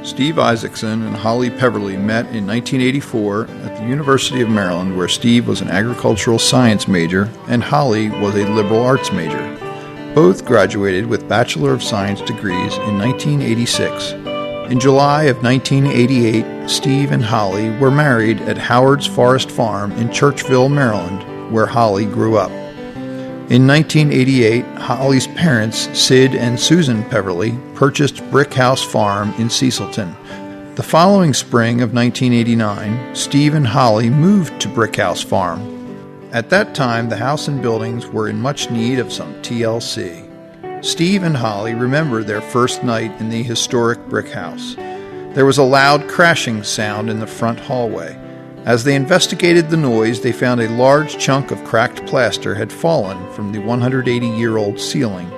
Steve Isaacson and Holly Peverly met in 1984 at the University of Maryland, where Steve was an agricultural science major and Holly was a liberal arts major. Both graduated with Bachelor of Science degrees in 1986. In July of 1988, Steve and Holly were married at Howard's Forest Farm in Churchville, Maryland, where Holly grew up. In 1988, Holly's parents, Sid and Susan Peverly, purchased Brick House Farm in Cecilton. The following spring of 1989, Steve and Holly moved to Brick House Farm. At that time, the house and buildings were in much need of some TLC. Steve and Holly remember their first night in the historic brick house. There was a loud crashing sound in the front hallway. As they investigated the noise, they found a large chunk of cracked plaster had fallen from the 180-year-old ceiling.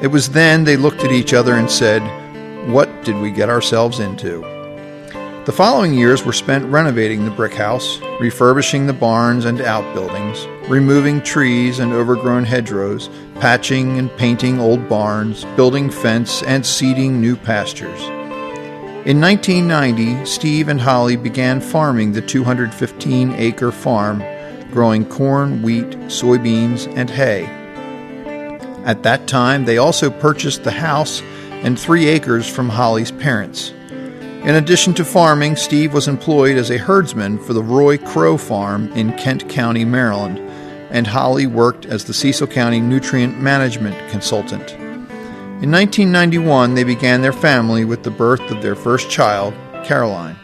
It was then they looked at each other and said, "What did we get ourselves into?" The following years were spent renovating the brick house, refurbishing the barns and outbuildings, removing trees and overgrown hedgerows, patching and painting old barns, building fence, and seeding new pastures. In 1990, Steve and Holly began farming the 215-acre farm, growing corn, wheat, soybeans, and hay. At that time, they also purchased the house and 3 acres from Holly's parents. In addition to farming, Steve was employed as a herdsman for the Roy Crow Farm in Kent County, Maryland, and Holly worked as the Cecil County Nutrient Management Consultant. In 1991, they began their family with the birth of their first child, Caroline.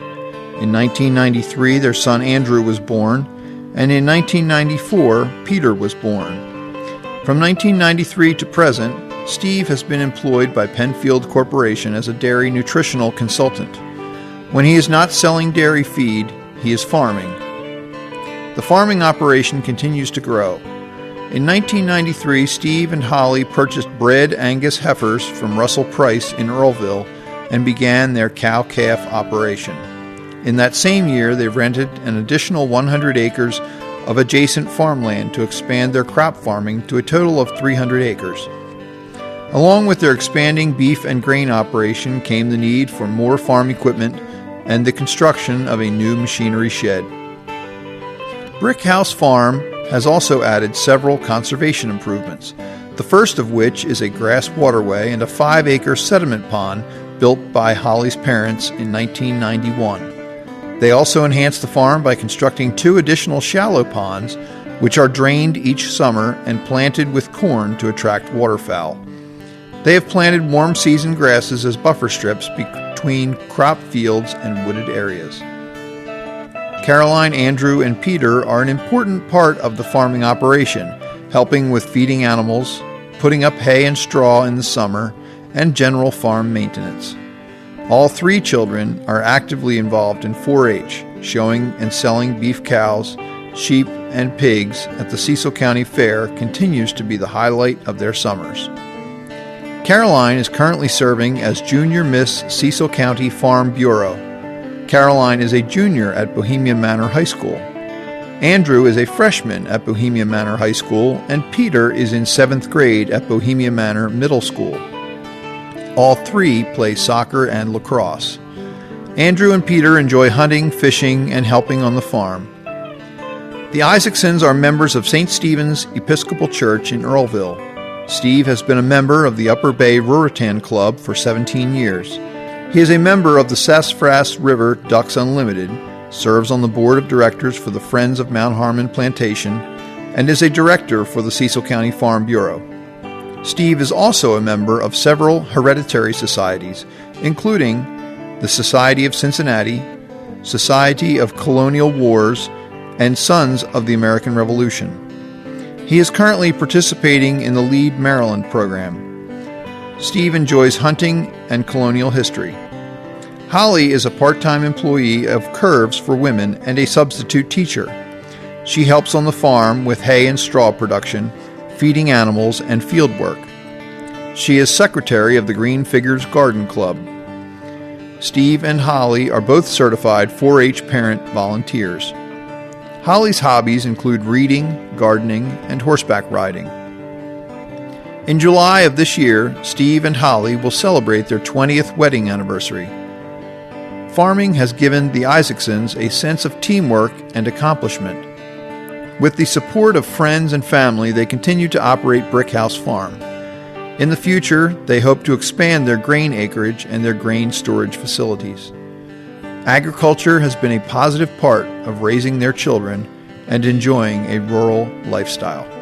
In 1993, their son Andrew was born, and in 1994, Peter was born. From 1993 to present, Steve has been employed by Penfield Corporation as a dairy nutritional consultant. When he is not selling dairy feed, he is farming. The farming operation continues to grow. In 1993, Steve and Holly purchased bred Angus heifers from Russell Price in Earlville and began their cow-calf operation. In that same year, they rented an additional 100 acres of adjacent farmland to expand their crop farming to a total of 300 acres. Along with their expanding beef and grain operation came the need for more farm equipment and the construction of a new machinery shed. Brick House Farm has also added several conservation improvements, the first of which is a grass waterway and a 5-acre sediment pond built by Holly's parents in 1991. They also enhanced the farm by constructing 2 additional shallow ponds, which are drained each summer and planted with corn to attract waterfowl. They have planted warm season grasses as buffer strips between crop fields and wooded areas. Caroline, Andrew, and Peter are an important part of the farming operation, helping with feeding animals, putting up hay and straw in the summer, and general farm maintenance. All 3 children are actively involved in 4-H, showing and selling beef cows, sheep, and pigs at the Cecil County Fair continues to be the highlight of their summers. Caroline is currently serving as Junior Miss Cecil County Farm Bureau. Caroline is a junior at Bohemia Manor High School. Andrew is a freshman at Bohemia Manor High School, and Peter is in 7th grade at Bohemia Manor Middle School. All 3 play soccer and lacrosse. Andrew and Peter enjoy hunting, fishing, and helping on the farm. The Isaacsons are members of St. Stephen's Episcopal Church in Earlville. Steve has been a member of the Upper Bay Ruritan Club for 17 years. He is a member of the Sassafras River Ducks Unlimited, serves on the board of directors for the Friends of Mount Harmon Plantation, and is a director for the Cecil County Farm Bureau. Steve is also a member of several hereditary societies, including the Society of Cincinnati, Society of Colonial Wars, and Sons of the American Revolution. He is currently participating in the Lead Maryland program. Steve enjoys hunting and colonial history. Holly is a part-time employee of Curves for Women and a substitute teacher. She helps on the farm with hay and straw production, feeding animals, and field work. She is secretary of the Green Figures Garden Club. Steve and Holly are both certified 4-H parent volunteers. Holly's hobbies include reading, gardening, and horseback riding. In July of this year, Steve and Holly will celebrate their 20th wedding anniversary. Farming has given the Isaacsons a sense of teamwork and accomplishment. With the support of friends and family, they continue to operate Brickhouse Farm. In the future, they hope to expand their grain acreage and their grain storage facilities. Agriculture has been a positive part of raising their children and enjoying a rural lifestyle.